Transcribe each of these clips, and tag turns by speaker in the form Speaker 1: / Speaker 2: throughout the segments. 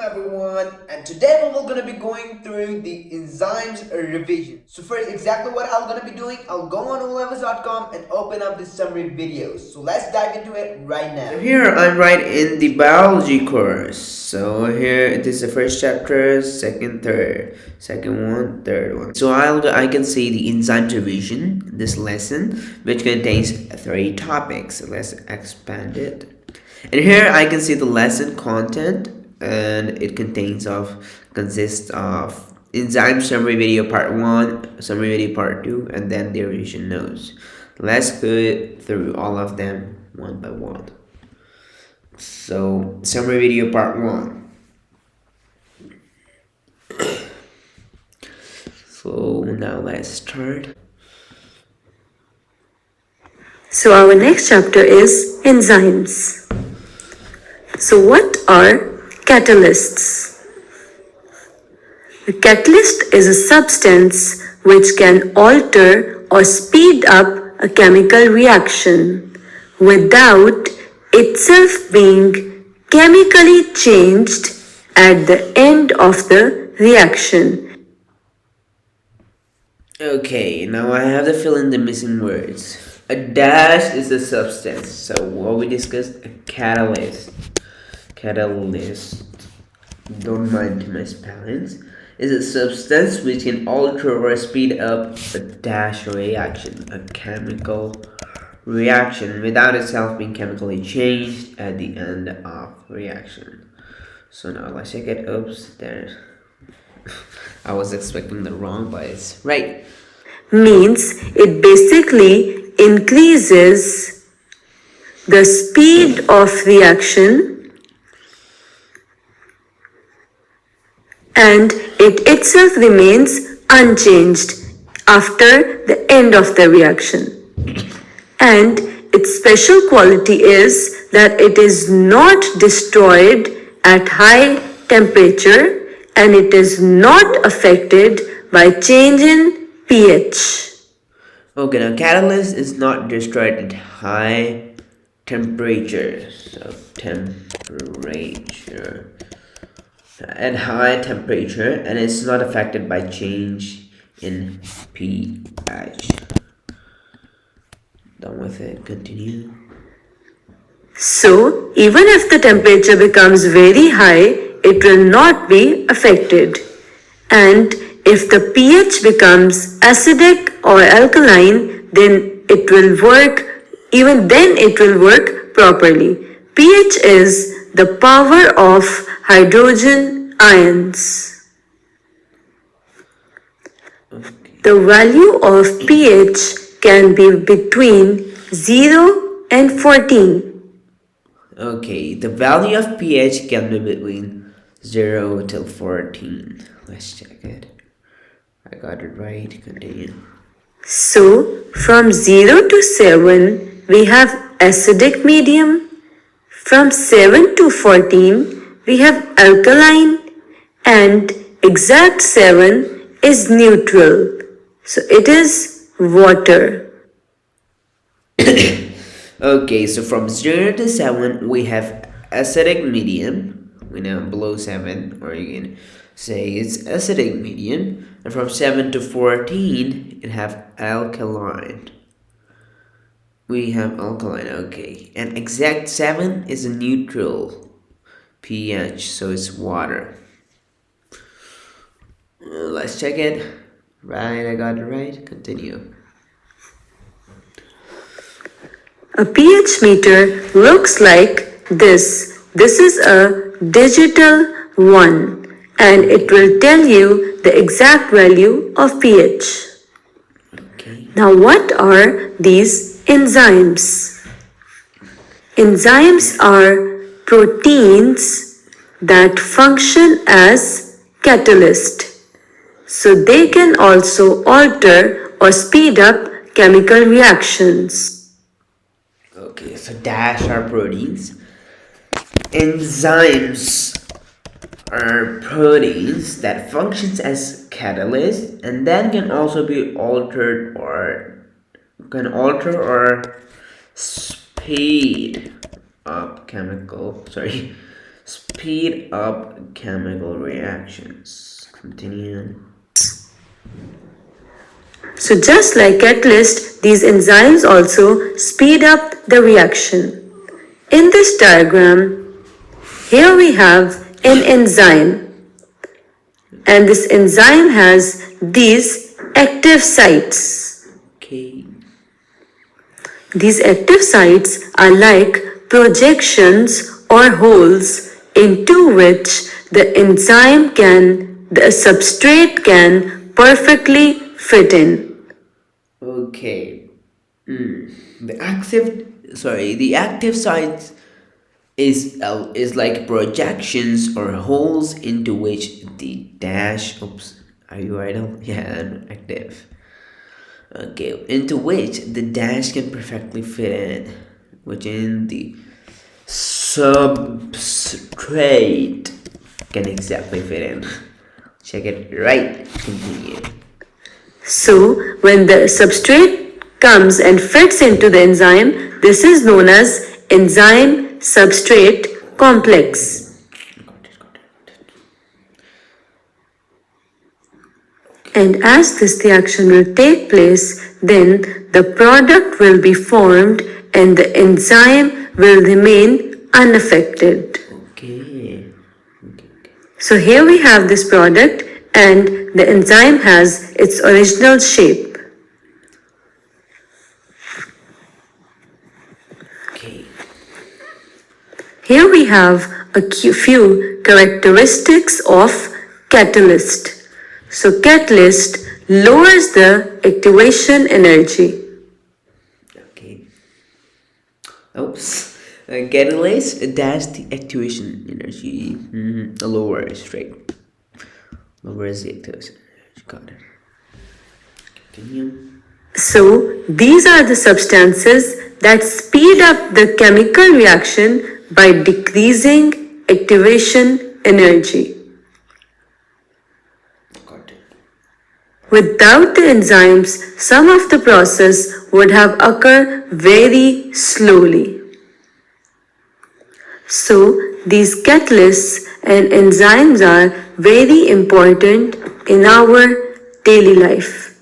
Speaker 1: everyone, and today we're going to be going through the enzymes revision. So first, exactly what I'm going to be doing, I'll go on olevels.com and open up the summary videos. So let's dive into it right now.
Speaker 2: So here I'm right in the biology course. So here this is the first chapter, second one, third one. So I can see the enzyme division, this lesson, which contains 3 topics. So let's expand it. And here I can see the lesson content, and it consists of enzyme summary video part 1, summary video part 2, and then the revision notes. Let's go through all of them one by one. So summary video part 1. So now let's start.
Speaker 3: So our next chapter is enzymes. So what are catalysts? A catalyst is a substance which can alter or speed up a chemical reaction without itself being chemically changed at the end of the reaction.
Speaker 2: Okay, now I have to fill in the missing words. A dash is a substance. So what we discussed, a catalyst. Catalyst, don't mind my spellings, is a substance which can alter or speed up a dash reaction, a chemical reaction, without itself being chemically changed at the end of reaction. So now let's check it. Oops, there. I was expecting the wrong, but it's right.
Speaker 3: Means it basically increases the speed of reaction and it itself remains unchanged after the end of the reaction. And its special quality is that it is not destroyed at high temperature and it is not affected by change in pH.
Speaker 2: Okay, now catalyst is not destroyed at high temperature. So temperature. At high temperature, and it's not affected by change in pH. Done with it, continue.
Speaker 3: So, even if the temperature becomes very high, it will not be affected. And if the pH becomes acidic or alkaline, then it will work, even then it will work properly. pH is the power of hydrogen ions.
Speaker 2: Okay.
Speaker 3: The value of pH can be between 0 and 14.
Speaker 2: Okay, the value of pH can be between 0 till 14. Let's check it. I got it right. Continue.
Speaker 3: So, from 0 to 7, we have acidic medium. From 7 to 14, we have alkaline, and exact 7 is neutral. So it is water.
Speaker 2: Okay, so from 0 to 7, we have acidic medium. We know below 7, or you can say it's acidic medium. And from 7 to 14, it have alkaline. We have alkaline, okay. And exact 7 is a neutral pH, so it's water. Let's check it. Right, I got it right. Continue.
Speaker 3: A pH meter looks like this. This is a digital one, and it will tell you the exact value of pH.
Speaker 2: Okay.
Speaker 3: Now, what are these enzymes? Enzymes are proteins that function as catalyst. So they can also alter or speed up chemical reactions.
Speaker 2: Okay, so dash are proteins. Enzymes are proteins that functions as catalyst and then can also be altered or speed up speed up chemical reactions. Continue.
Speaker 3: So just like catalyst, these enzymes also speed up the reaction. In this diagram, here we have an enzyme, and this enzyme has these active sites.
Speaker 2: Okay.
Speaker 3: These active sites are like projections or holes into which the substrate can perfectly fit in.
Speaker 2: Okay. The active site is like projections or holes into which the dash. Oops, are you idle? Yeah, I'm active. Okay, into which the dash can perfectly fit in, within the substrate can exactly fit in. Check it right. Continue.
Speaker 3: So when the substrate comes and fits into the enzyme, this is known as enzyme-substrate complex. And as this reaction will take place, then the product will be formed and the enzyme will remain unaffected.
Speaker 2: Okay.
Speaker 3: So here we have this product and the enzyme has its original shape.
Speaker 2: Okay.
Speaker 3: Here we have a few characteristics of catalyst. So catalyst lowers the activation energy.
Speaker 2: Okay. Oops. Catalyst, that's the activation energy. Lowers, right? Lowers the activation energy. Got it. Continue.
Speaker 3: So these are the substances that speed up the chemical reaction by decreasing activation energy.
Speaker 2: Got it.
Speaker 3: Without the enzymes, some of the process would have occurred very slowly. So these catalysts and enzymes are very important in our daily life.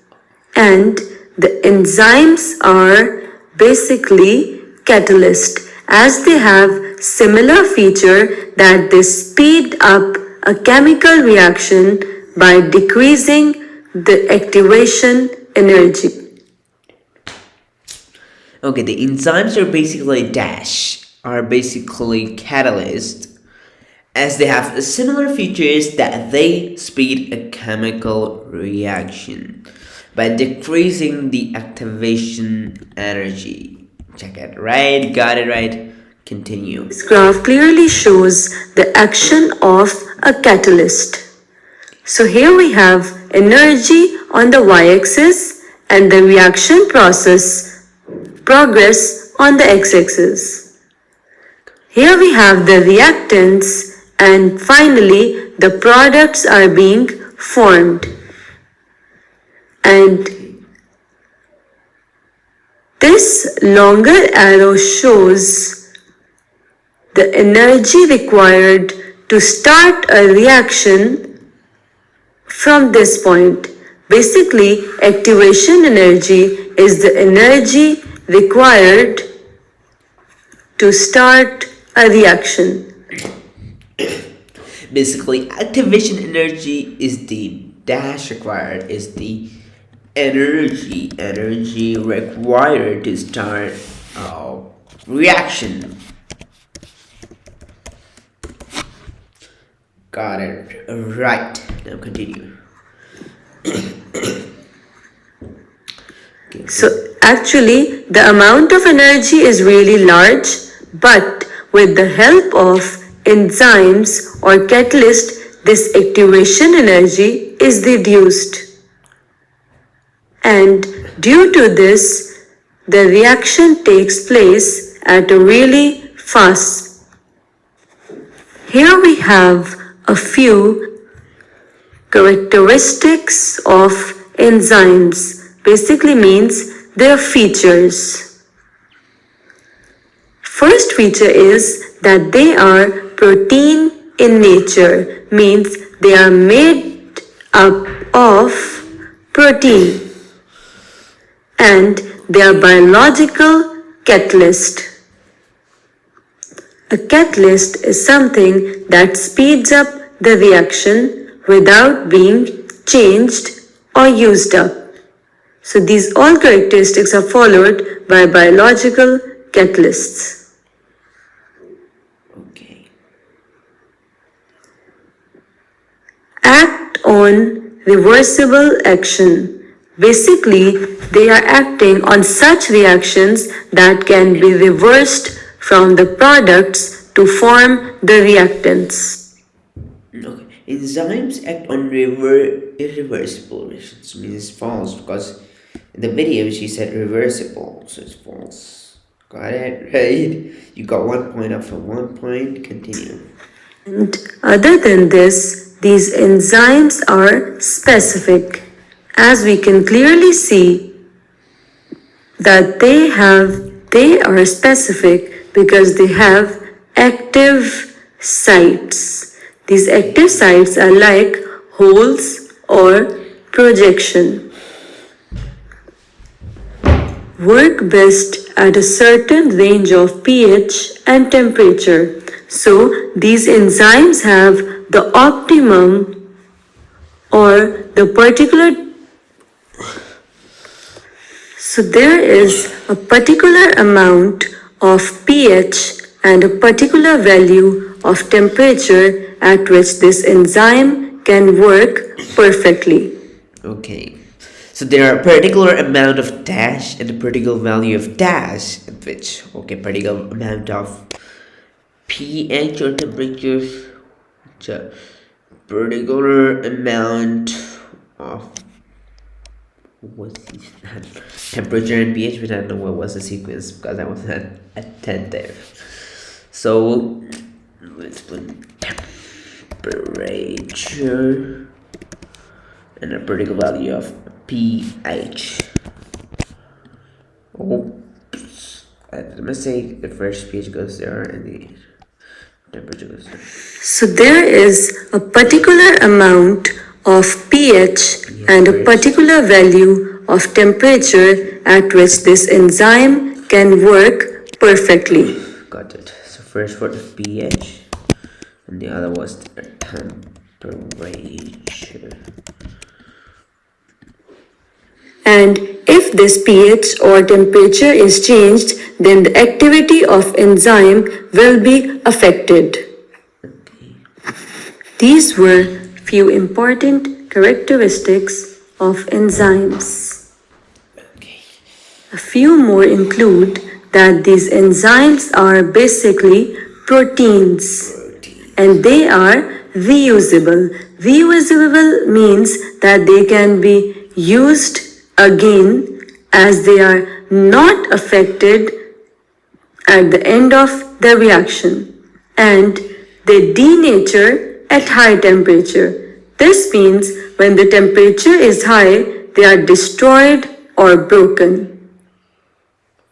Speaker 3: And the enzymes are basically catalysts as they have similar feature that they speed up a chemical reaction by decreasing the activation energy.
Speaker 2: Okay, the enzymes are basically catalysts, as they have similar features that they speed a chemical reaction by decreasing the activation energy. Check it right, got it right. Continue.
Speaker 3: This graph clearly shows the action of a catalyst. So here we have energy on the y-axis and the reaction progress on the x-axis. Here we have the reactants and finally the products are being formed. And this longer arrow shows the energy required to start a reaction from this point. Basically, activation energy is the energy required to start a reaction.
Speaker 2: Basically, activation energy is the dash required, is the energy required to start a reaction. Got it right. Now continue.
Speaker 3: So actually the amount of energy is really large, but with the help of enzymes or catalyst, this activation energy is reduced. And due to this, the reaction takes place at a really fast. Here we have a few characteristics of enzymes. Basically means their features. First feature is that they are protein in nature, means they are made up of protein, and they are biological catalyst. A catalyst is something that speeds up the reaction without being changed or used up. So these all characteristics are followed by biological catalysts.
Speaker 2: Okay.
Speaker 3: Act on reversible action. Basically, they are acting on such reactions that can be reversed from the products to form the reactants.
Speaker 2: Okay. Enzymes act on irreversible reactions. Means it's false because in the video she said reversible, so it's false. Got it? Right? You got 1 point up from 1 point. Continue.
Speaker 3: And other than this, these enzymes are specific, as we can clearly see that they are specific because they have active sites. These active sites are like holes or projection. Work best at a certain range of pH and temperature. So these enzymes have the optimum or the particular. So there is a particular amount of pH and a particular value of temperature at which this enzyme can work perfectly.
Speaker 2: Okay. So there are a particular amount of dash and a particular value of dash at which, okay, particular amount of pH or temperature, particular amount of temperature and pH, but I don't know what was the sequence because I was at 10 there. So let's put temperature and a particular value of pH. Oops, I made a mistake. The first pH goes there and the temperature goes there.
Speaker 3: So there is a particular amount of pH and a particular value of temperature at which this enzyme can work perfectly.
Speaker 2: Got it. So first for the pH and the other was the temperature.
Speaker 3: And if this pH or temperature is changed, then the activity of enzyme will be affected.
Speaker 2: Okay.
Speaker 3: These were few important characteristics of enzymes.
Speaker 2: Okay.
Speaker 3: A few more include that these enzymes are basically proteins and they are reusable. Reusable means that they can be used again as they are not affected at the end of the reaction and they denature at high temperature. This means when the temperature is high, they are destroyed or broken.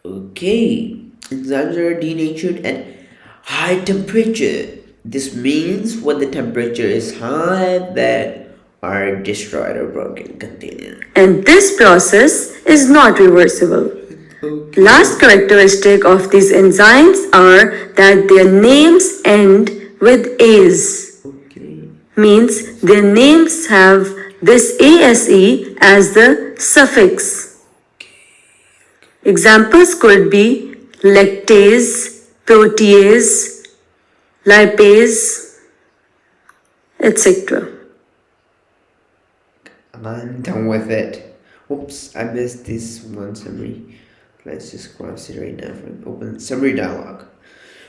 Speaker 2: Okay. Enzymes are denatured at high temperature. This means when the temperature is high, that are destroyed or broken. Continue.
Speaker 3: And this process is not reversible.
Speaker 2: Okay.
Speaker 3: Last characteristic of these enzymes are that their names end with A's.
Speaker 2: Okay.
Speaker 3: Means their names have this ASE as the suffix. Examples could be lactase, protease, lipase, etc.
Speaker 2: I'm done with it. Oops, I missed this one summary. Let's just cross it right now for open summary dialog.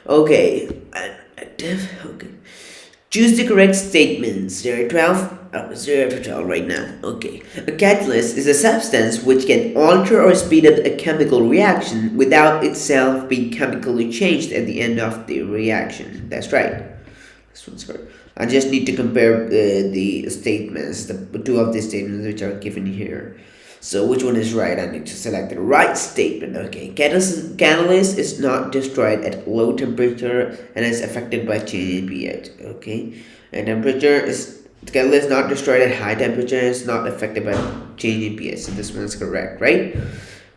Speaker 2: Okay, active. Okay, choose the correct statements. There are 12. Oh, 0 to 12 right now. Okay, a catalyst is a substance which can alter or speed up a chemical reaction without itself being chemically changed at the end of the reaction. That's right. This one's for. I just need to compare the statements, the two of the statements which are given here. So which one is right? I need to select the right statement. Okay, catalyst is not destroyed at low temperature and is affected by change in pH. Okay, and the catalyst is not destroyed at high temperature and is not affected by change in pH. So this one is correct, right?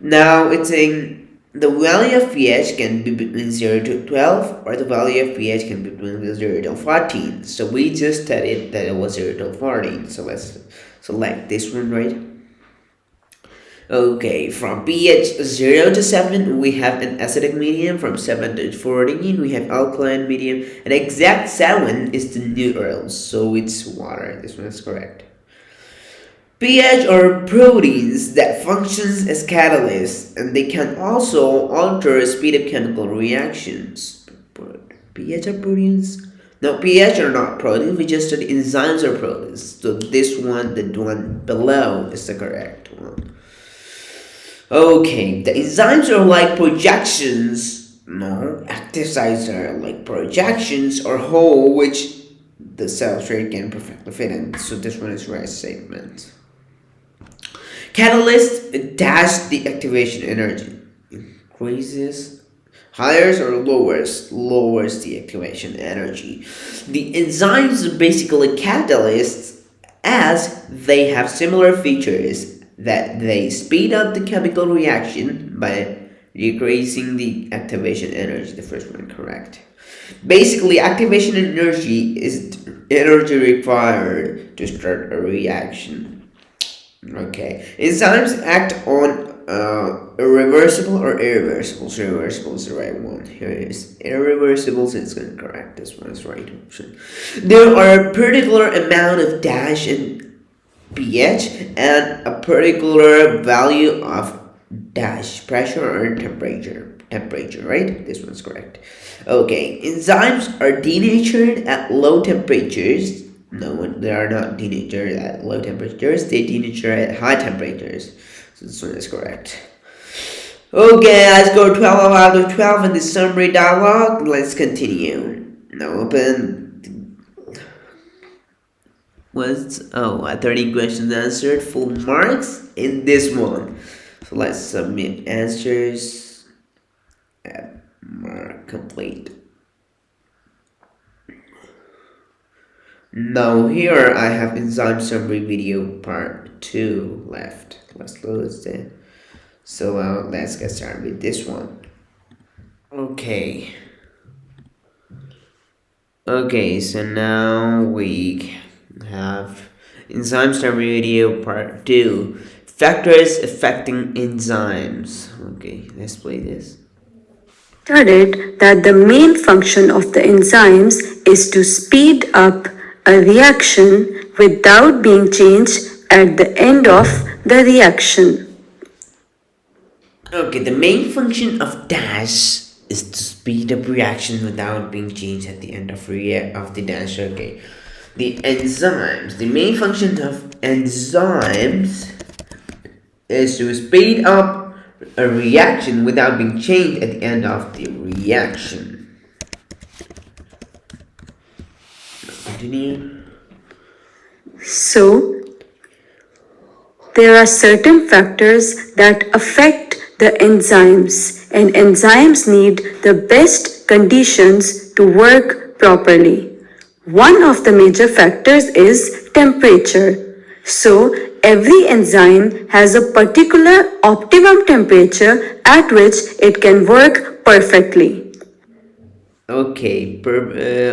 Speaker 2: Now it's saying the value of pH can be between 0 to 12 or the value of pH can be between 0 to 14. So we just studied that it was 0 to 14. So let's select this one, right? Okay, from pH 0 to 7 we have an acidic medium. From 7 to 14 we have alkaline medium, and exact 7 is the neutral, so it's water. This one is correct. pH are proteins that functions as catalysts, and they can also alter speed of chemical reactions. pH are proteins? No, pH are not proteins. We just studied enzymes are proteins. So this one, the one below, is the correct one. Okay, the enzymes are like projections. No, active sites are like projections or hole which the substrate can perfectly fit in. So this one is right statement. Catalyst dash the activation energy. Increases, higher or lowers the activation energy. The enzymes are basically catalysts as they have similar features that they speed up the chemical reaction by decreasing the activation energy. The first one correct. Basically, activation energy is energy required to start a reaction. Okay, enzymes act on irreversible or irreversible. So irreversible is the right one. Here it is. Irreversible, so it's incorrect. This one is right option. There are a particular amount of dash in pH and a particular value of dash pressure or temperature. Right? This one's correct. Okay, enzymes are denatured at low temperatures. No, they are not denatured at low temperatures. They denature at high temperatures. So this one is correct. Okay, I scored 12 out of 12 in the summary dialogue. Let's continue. Now open. Was 13 questions answered, full marks in this one. So let's submit answers. Mark complete. Now here I have enzyme summary video part 2 left. Let's close it. So let's get started with this one. Okay, so now we have enzyme summary video part 2, factors affecting enzymes. Okay, let's play this.
Speaker 3: Studied that the main function of the enzymes is to speed up a reaction without being changed at the end of the reaction.
Speaker 2: Okay, the main function of dash is to speed up reaction without being changed at the end of the dash. Okay, the main function of enzymes is to speed up a reaction without being changed at the end of the reaction. Continue.
Speaker 3: So, there are certain factors that affect the enzymes, and enzymes need the best conditions to work properly. One of the major factors is temperature. So, every enzyme has a particular optimum temperature at which it can work perfectly.
Speaker 2: Okay,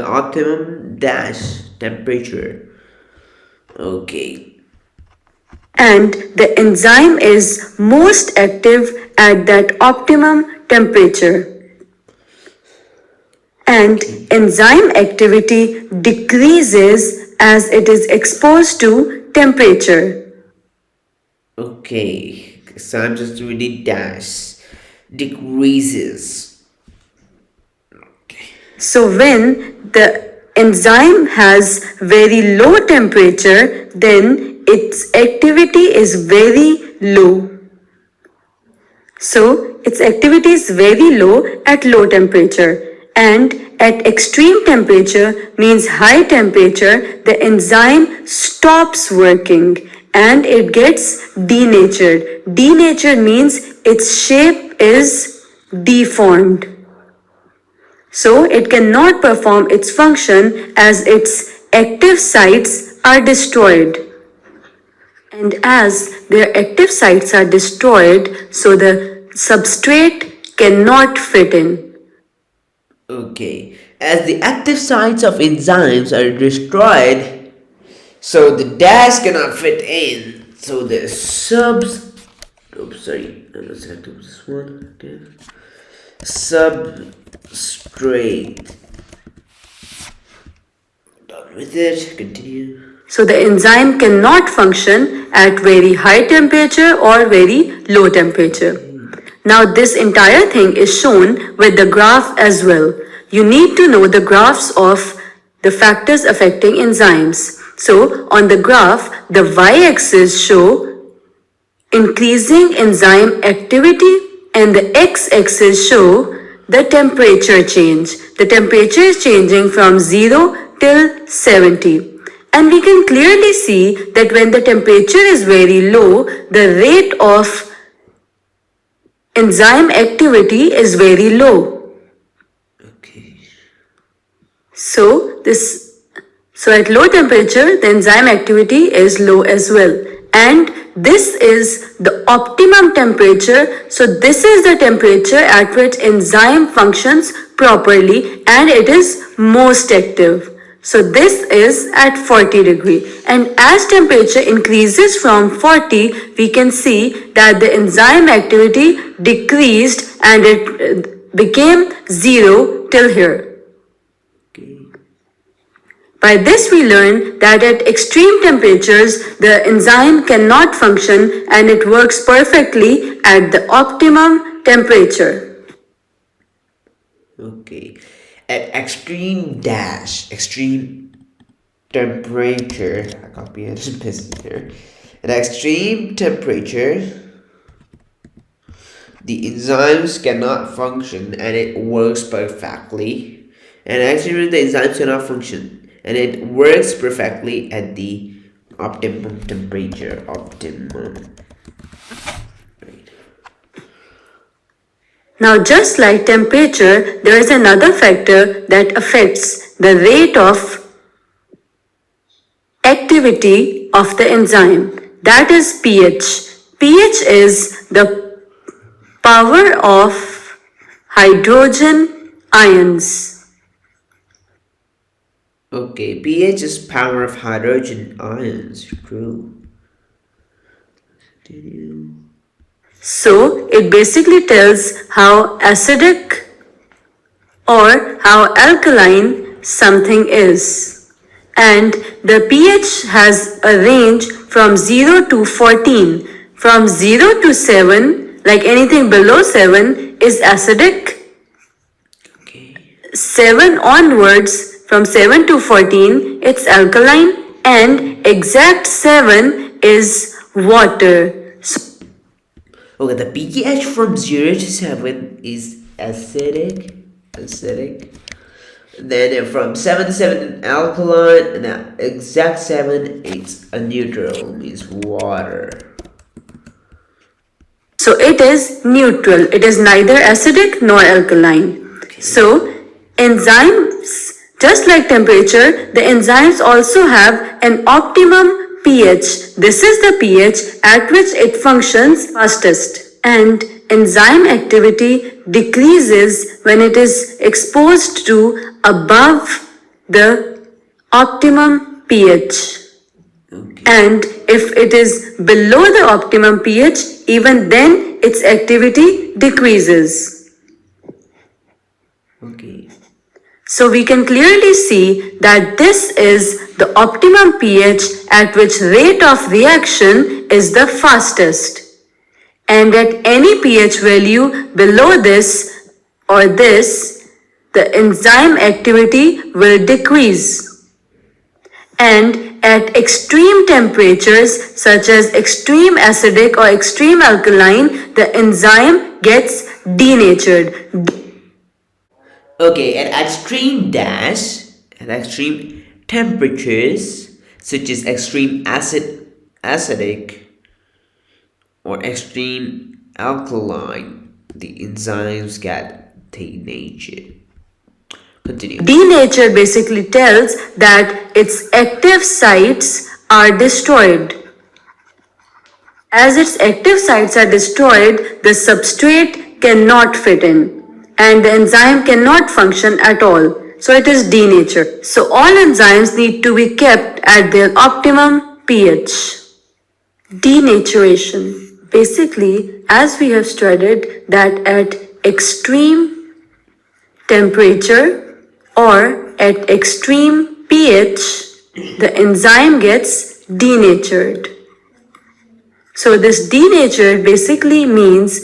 Speaker 2: optimum dash temperature. Okay.
Speaker 3: And the enzyme is most active at that optimum temperature. And enzyme activity decreases as it is exposed to temperature.
Speaker 2: Okay, so I'm just doing the dash. Decreases. Okay.
Speaker 3: So when the enzyme has very low temperature, then its activity is very low. So its activity is very low at low temperature. And at extreme temperature means high temperature, the enzyme stops working and it gets denatured. Denatured means its shape is deformed. So it cannot perform its function as its active sites are destroyed. And as their active sites are destroyed, so the substrate cannot fit in.
Speaker 2: Okay, as the active sites of enzymes are destroyed, so the dash cannot fit in. So the oops, sorry, I must have to this one. Okay. Substrate. Done with it. Continue.
Speaker 3: So the enzyme cannot function at very high temperature or very low temperature. Now this entire thing is shown with the graph as well. You need to know the graphs of the factors affecting enzymes. So on the graph, the y-axis show increasing enzyme activity and the x-axis show the temperature change. The temperature is changing from 0 till 70. And we can clearly see that when the temperature is very low, the rate of enzyme activity is very low.
Speaker 2: Okay.
Speaker 3: So at low temperature, the enzyme activity is low as well. And this is the optimum temperature. So this is the temperature at which enzyme functions properly and it is most active. So this is at 40 degree, and as temperature increases from 40, we can see that the enzyme activity decreased and it became 0 till here.
Speaker 2: Okay.
Speaker 3: By this we learn that at extreme temperatures, the enzyme cannot function and it works perfectly at the optimum temperature.
Speaker 2: Okay. At extreme temperature, I copy it and paste it here. At extreme temperature, the enzymes cannot function and it works perfectly. And actually, the enzymes cannot function and it works perfectly at the optimum temperature.
Speaker 3: Now just like temperature, there is another factor that affects the rate of activity of the enzyme. That is pH. pH is the power of hydrogen ions.
Speaker 2: Okay, pH is power of hydrogen ions. True.
Speaker 3: So it basically tells how acidic or how alkaline something is. And the pH has a range from 0 to 14. From 0 to 7, like anything below 7 is acidic.
Speaker 2: Okay.
Speaker 3: 7 onwards, from 7 to 14, it's alkaline, and exact 7 is water.
Speaker 2: Okay, the pH from 0 to 7 is acidic. Then from 7 to 7 alkaline, and the exact 7 it's a neutral, means water.
Speaker 3: So it is neutral. It is neither acidic nor alkaline.
Speaker 2: Okay.
Speaker 3: So enzymes, just like temperature, the enzymes also have an optimum pH. This is the pH at which it functions fastest. And enzyme activity decreases when it is exposed to above the optimum pH.
Speaker 2: Okay.
Speaker 3: And if it is below the optimum pH, even then its activity decreases.
Speaker 2: Okay.
Speaker 3: So we can clearly see that this is the optimum pH at which rate of reaction is the fastest. And at any pH value below this or this, the enzyme activity will decrease. And at extreme temperatures such as extreme acidic or extreme alkaline, the enzyme gets denatured.
Speaker 2: Okay, at extreme temperatures, such as extreme acidic or extreme alkaline, the enzymes get denatured. Continue.
Speaker 3: Denature basically tells that its active sites are destroyed. As its active sites are destroyed, the substrate cannot fit in and the enzyme cannot function at all. So it is denatured. So all enzymes need to be kept at their optimum pH. Denaturation. Basically, as we have studied that at extreme temperature or at extreme pH, the enzyme gets denatured. So this denatured basically means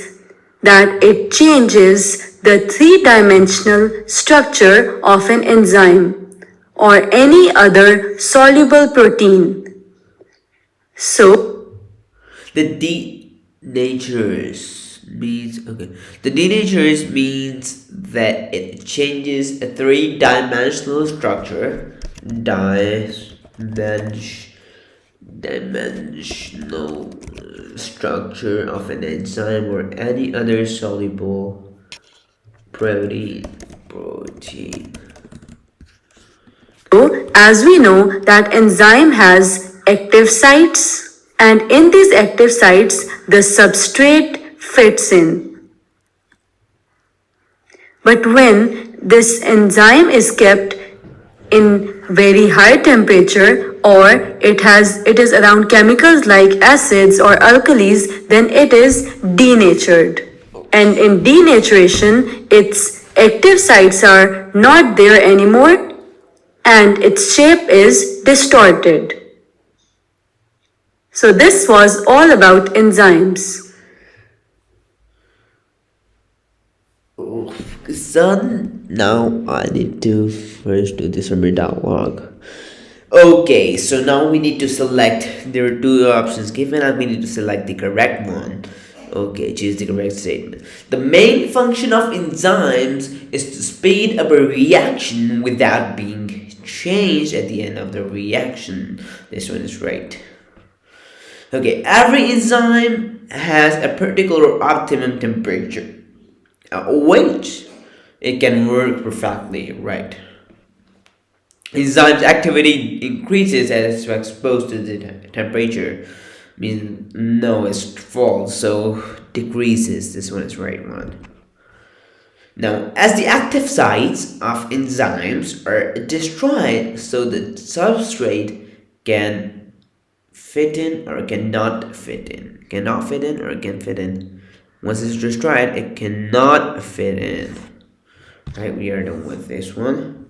Speaker 3: that it changes the three-dimensional structure of an enzyme or any other soluble protein. So
Speaker 2: The denatures means The denatures means that it changes a three-dimensional structure, dimensional structure of an enzyme or any other soluble protein.
Speaker 3: So, as we know that enzyme has active sites and in these active sites the substrate fits in. But when this enzyme is kept in very high temperature or it is around chemicals like acids or alkalis, then it is denatured. And in denaturation, its active sites are not there anymore and its shape is distorted. So this was all about enzymes.
Speaker 2: Son, now I need to first do the summary dialogue. Okay, so now we need to select. There are two options given, and we need to select the correct one. Okay, choose the correct statement. The main function of enzymes is to speed up a reaction without being changed at the end of the reaction. This one is right. Okay, every enzyme has a particular optimum temperature at which it can work perfectly, right? Enzyme's activity increases as it's exposed to the temperature. Means no, it's false, so decreases. This one is right one. Now, as the active sites of enzymes are destroyed, so the substrate can fit in or cannot fit in. Cannot fit in or can fit in. Once it's destroyed, it cannot fit in. Right, we are done with this one.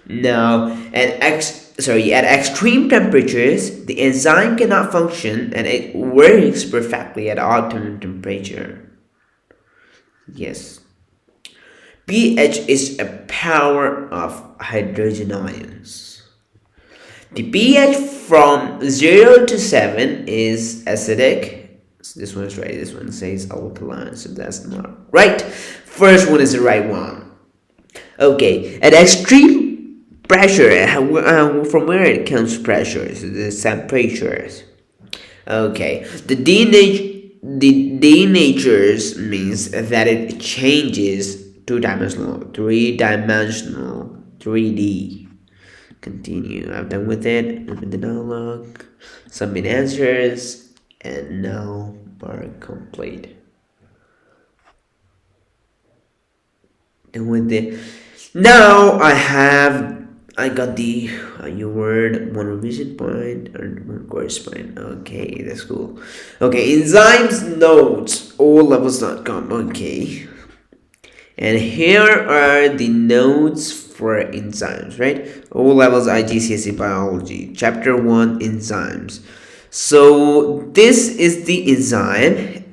Speaker 2: Now, at extreme temperatures, the enzyme cannot function and it works perfectly at optimum temperature. Yes. pH is a power of hydrogen ions. The pH from 0 to 7 is acidic. So this one is right. This one says alkaline, so that's not right. First one is the right one. Okay, at extreme pressure, from where it comes pressure, so the temperatures. Okay, the denatures means that it changes two-dimensional, three-dimensional, 3D. Continue. I'm done with it. Open the dialog. Submit answers. And now bar complete. Done with it. Now I got the your word, one revision point and one course point. Okay, that's cool. Okay, enzymes notes, Olevels.com. Okay. And here are the notes for enzymes, right? Olevels IGCSE Biology, Chapter 1, Enzymes. So this is the enzyme.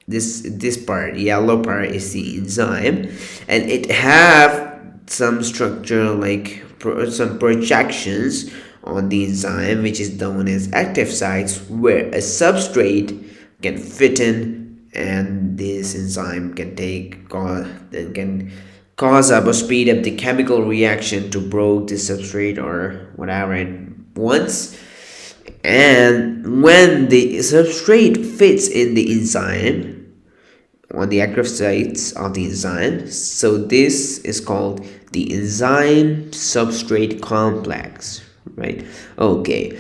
Speaker 2: This part, yellow part, is the enzyme, and it have some structure like some projections on the enzyme, which is known as active sites, where a substrate can fit in, and this enzyme can cause up or speed up the chemical reaction to break the substrate or whatever it wants. And when the substrate fits in the enzyme on the active sites of the enzyme, so this is called the enzyme substrate complex, right? Okay,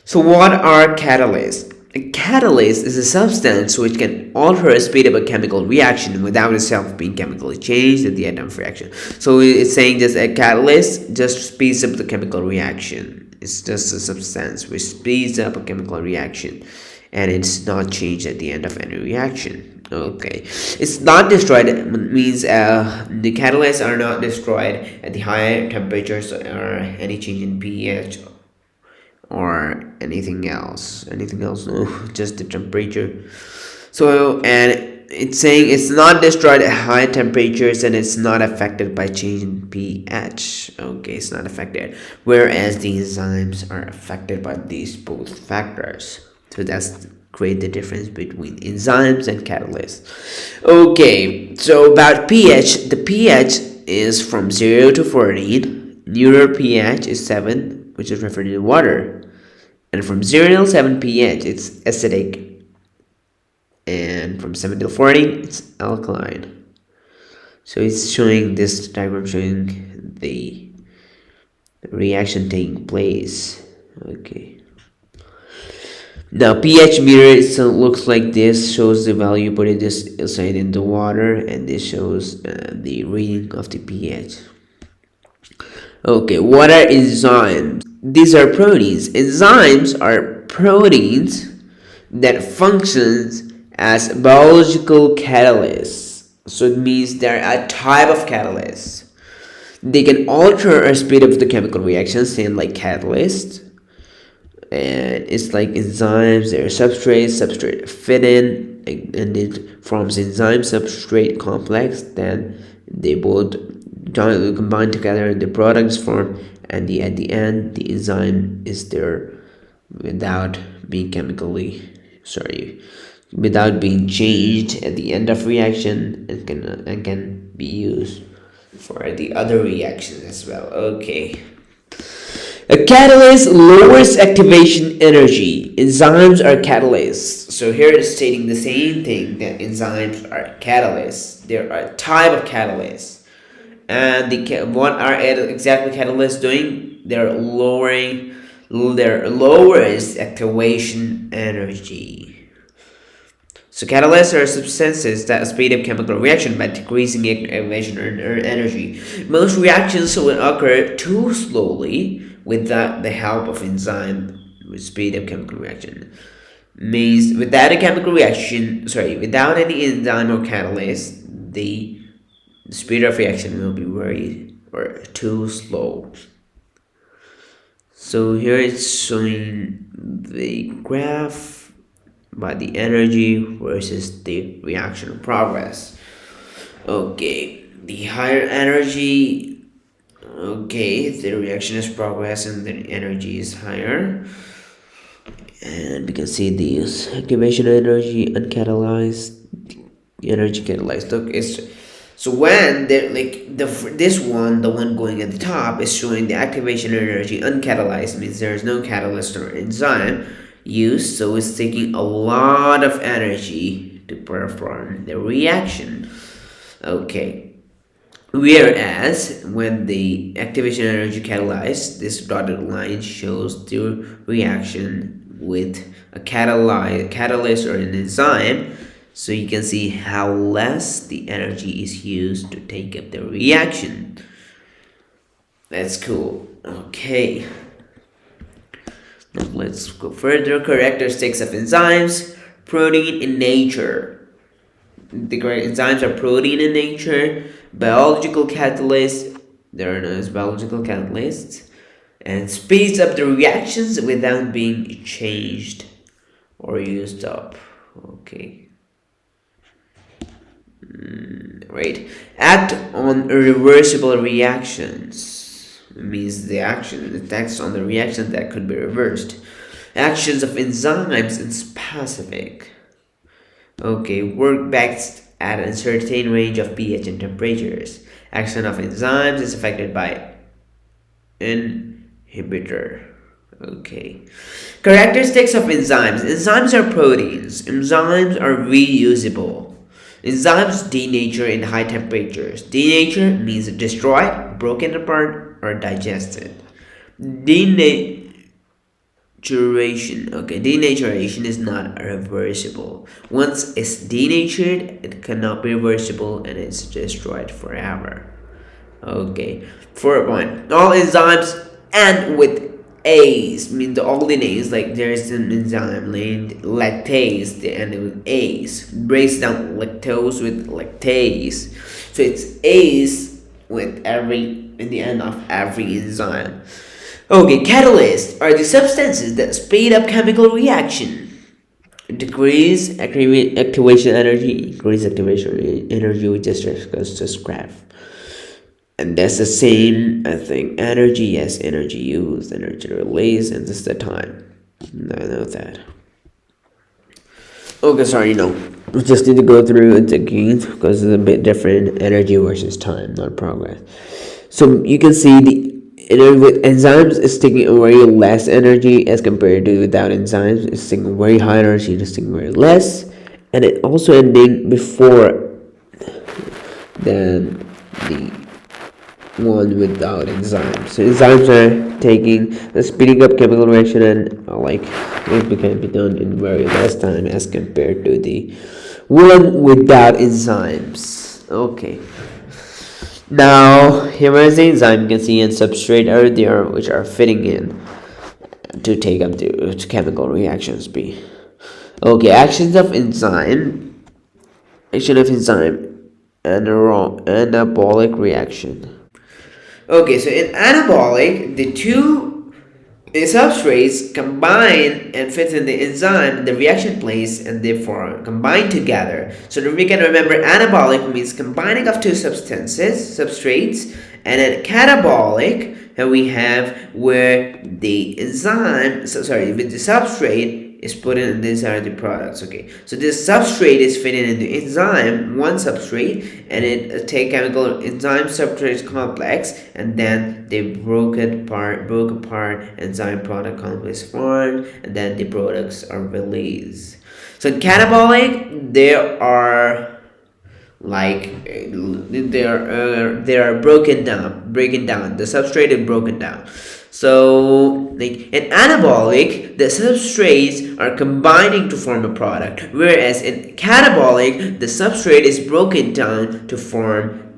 Speaker 2: so what are catalysts? A catalyst is a substance which can alter or speed up a chemical reaction without itself being chemically changed at the end of reaction. So it's saying just a catalyst just speeds up the chemical reaction. It's just a substance which speeds up a chemical reaction and it's not changed at the end of any reaction. Okay, it's not destroyed means the catalysts are not destroyed at the higher temperatures or any change in pH or anything else. No, just the temperature. So, and it's saying it's not destroyed at high temperatures and it's not affected by change in pH. Okay, it's not affected, whereas the enzymes are affected by these both factors. So that's create the difference between enzymes and catalysts. Okay, so about pH, the pH is from 0 to 14. Neutral pH is 7, which is referred to water. And from 0 to 7 pH, it's acidic. And from 7 to 14, it's alkaline. So it's showing this diagram showing the reaction taking place. Okay. Now pH meter looks like this, shows the value, put it this side in the water, and this shows the reading of the pH. Okay, what are enzymes? These are proteins. Enzymes are proteins that functions as biological catalysts. So it means they're a type of catalyst. They can alter or speed up the chemical reaction, same like catalysts. And it's like enzymes, they're substrate fit in, and it forms enzyme substrate complex. Then they both combine together and the products form, and at the end the enzyme is there without being without being changed at the end of reaction, and can be used for the other reactions as well. Okay. A catalyst lowers activation energy. Enzymes are catalysts. So here it's stating the same thing, that enzymes are catalysts. They're a type of catalyst. And what are exactly catalysts doing? They're lowers activation energy. So catalysts are substances that speed up chemical reaction by decreasing activation energy. Most reactions will occur too slowly without the help of enzyme with speed up chemical reaction. Means without any enzyme or catalyst, the speed of reaction will be too slow. So here it's showing the graph by the energy versus the reaction progress. Okay, the higher energy, okay, the reaction is progress and the energy is higher. And we can see these activation energy, uncatalyzed, energy catalyzed. Okay, so when the one going at the top is showing the activation energy uncatalyzed, means there is no catalyst or enzyme used, so it's taking a lot of energy to perform the reaction. Okay. Whereas when the activation energy catalyzed, this dotted line shows the reaction with a catalyst or an enzyme. So you can see how less the energy is used to take up the reaction. That's cool. Okay. Now let's go further. Characteristics of enzymes. Protein in nature. The enzymes are protein in nature. Biological catalysts. They are known as biological catalysts. And speeds up the reactions without being changed or used up. Okay. Right. Act on irreversible reactions. It means it acts on the reaction that could be reversed. Actions of enzymes in specific. Okay, work best at a certain range of pH and temperatures. Action of enzymes is affected by inhibitor. Okay. Characteristics of enzymes. Enzymes are proteins. Enzymes are reusable. Enzymes denature in high temperatures. Denature means destroyed, broken apart, or digested. Denaturation. Okay, denaturation is not reversible. Once it's denatured, it cannot be reversible and it's destroyed forever. Okay, 4 point. All enzymes end with A's, mean the all the names, like there's an enzyme named lactase, they end with A's. Breaks down lactose with lactase. So it's A's with every in the end of every enzyme. Okay, catalysts are the substances that speed up chemical reaction. Decrease activation energy, increase activation energy we just discussed this graph. And that's the same, I think, energy, yes, energy used, energy released, and this is the time. I know that. Okay, sorry, no. We just need to go through it again because it's a bit different. Energy versus time, not progress. So you can see with enzymes it's taking very less energy as compared to without enzymes. It's taking very high energy, it's taking very less. And it also ending before than the one without enzymes. So enzymes are taking speeding up chemical reaction and like it can be done in very less time as compared to the one without enzymes. Okay. Now here is the enzyme. You can see and substrate are there which are fitting in to take up the chemical reactions B. Okay, actions of enzyme. Action of enzyme. Anabolic reaction. Okay, so in anabolic, the two substrates combine and fit in the enzyme in the reaction place and therefore combine together. So that we can remember anabolic means combining of two substrates, and then catabolic, and we have where the enzyme, with the substrate is put in these are the products. Okay, so this substrate is fitted into enzyme, one substrate, and it take chemical enzyme substrate complex, and then they broke apart enzyme product complex formed, and then the products are released. So in catabolic there are like they are breaking down the substrate is broken down. So like in anabolic the substrates are combining to form a product, whereas in catabolic the substrate is broken down to form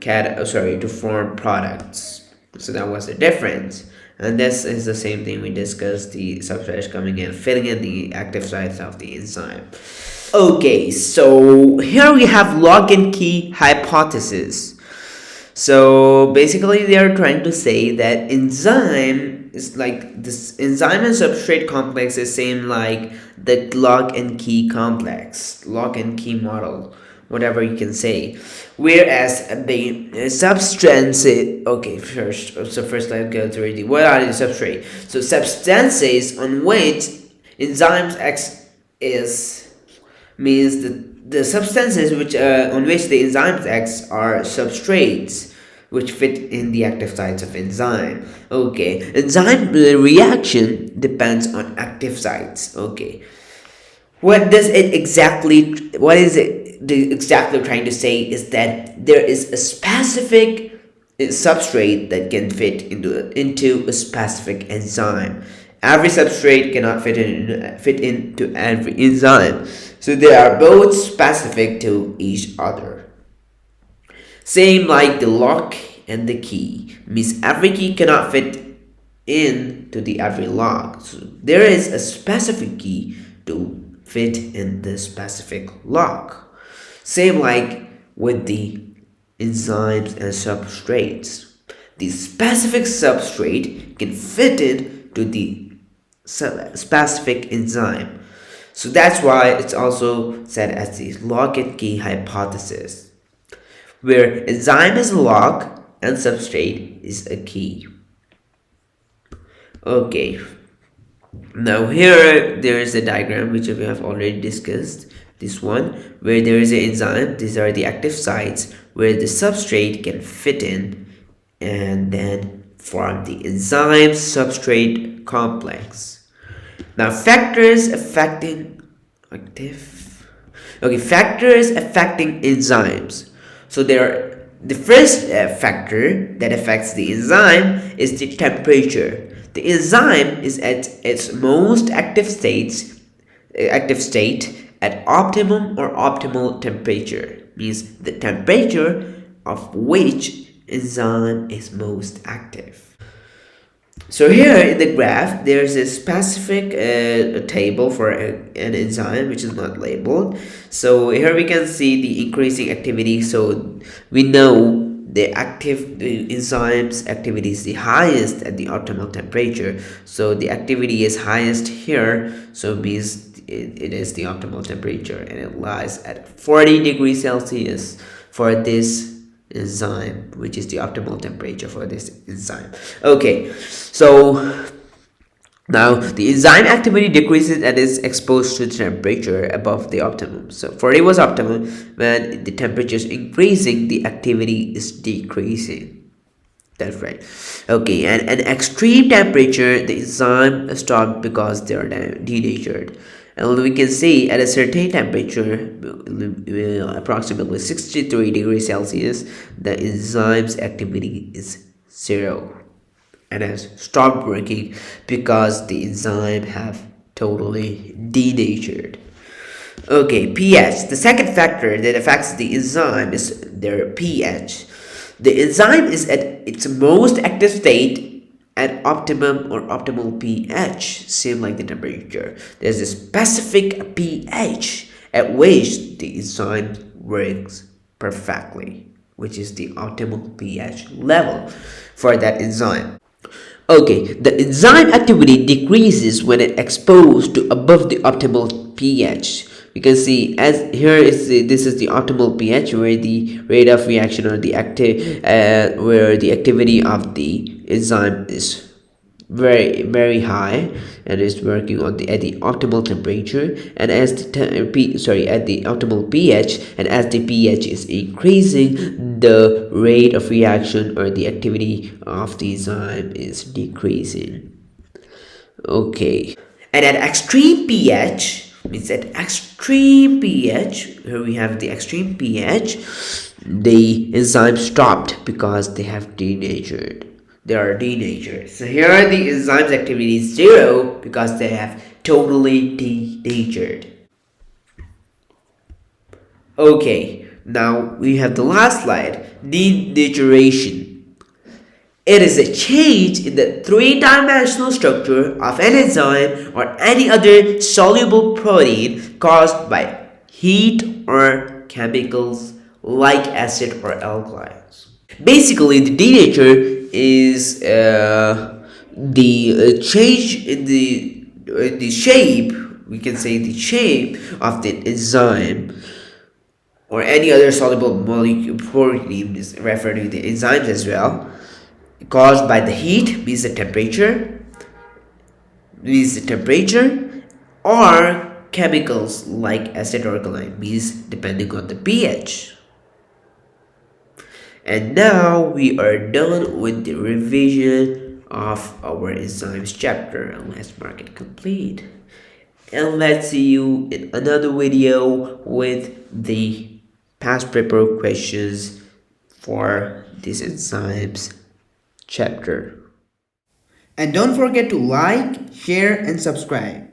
Speaker 2: products. So that was the difference. And this is the same thing we discussed, the substrates coming in, filling in the active sites of the enzyme. Okay, so here we have lock and key hypothesis. So basically they are trying to say that enzyme is like this enzyme and substrate complex is same like the lock and key complex, lock and key model, whatever you can say. Whereas the substances, okay, first let's go through the what are the substrate. So substances on which enzymes X is means the substances which on which the enzymes X are substrates which fit in the active sites of enzyme. Okay, enzyme reaction depends on active sites. Okay, what is it exactly trying to say is that there is a specific substrate that can fit into a specific enzyme. Every substrate cannot fit into every enzyme, so they are both specific to each other. Same like the lock and the key, means every key cannot fit into the every lock. So there is a specific key to fit in the specific lock. Same like with the enzymes and substrates. The specific substrate can fit into the specific enzyme. So that's why it's also said as the lock and key hypothesis, where enzyme is a lock and substrate is a key. Okay, now here there is a diagram which we have already discussed, this one, where there is an enzyme, these are the active sites where the substrate can fit in and then form the enzyme substrate complex. Now, factors affecting enzymes. So the first factor that affects the enzyme is the temperature. The enzyme is at its most active state at optimum or optimal temperature, means the temperature of which enzyme is most active. So here in the graph, there's a specific table for an enzyme which is not labeled. So here we can see the increasing activity. So we know the enzyme's activity is the highest at the optimal temperature. So the activity is highest here. So means it is the optimal temperature, and it lies at 40 degrees Celsius for this enzyme, which is the optimal temperature for this enzyme. Okay, so now the enzyme activity decreases and is exposed to temperature above the optimum. So 40 was optimum. When the temperature is increasing, the activity is decreasing. That's right. Okay, and at extreme temperature, the enzyme stopped because they are denatured. And we can see at a certain temperature, approximately 63 degrees Celsius, the enzyme's activity is 0 and has stopped working because the enzyme have totally denatured. Okay, pH. The second factor that affects the enzyme is their pH. The enzyme is at its most active state at optimum or optimal pH, same like the temperature. There's a specific pH at which the enzyme works perfectly, which is the optimal pH level for that enzyme. Okay, the enzyme activity decreases when it exposed to above the optimal pH. We can see as here is this is the optimal pH where the rate of reaction or the where the activity of the enzyme is very high and is working on at the optimal temperature, and as the at the optimal pH, and as the pH is increasing, the rate of reaction or the activity of the enzyme is decreasing. Okay, and at extreme pH, means at extreme pH, here we have the extreme pH, the enzyme stopped because they have denatured. They are denatured. So here are the enzymes activity is 0 because they have totally denatured. Okay, now we have the last slide, denaturation. It is a change in the three-dimensional structure of an enzyme or any other soluble protein caused by heat or chemicals like acid or alkalis. Basically, the denature is the change in the shape. We can say the shape of the enzyme or any other soluble molecule protein is referred to the enzymes as well, caused by the heat, means the temperature, or chemicals like acid or alkaline, means depending on the pH. And now we are done with the revision of our enzymes chapter, and let's mark it complete. And let's see you in another video with the past paper questions for this enzymes chapter.
Speaker 1: And don't forget to like, share, and subscribe.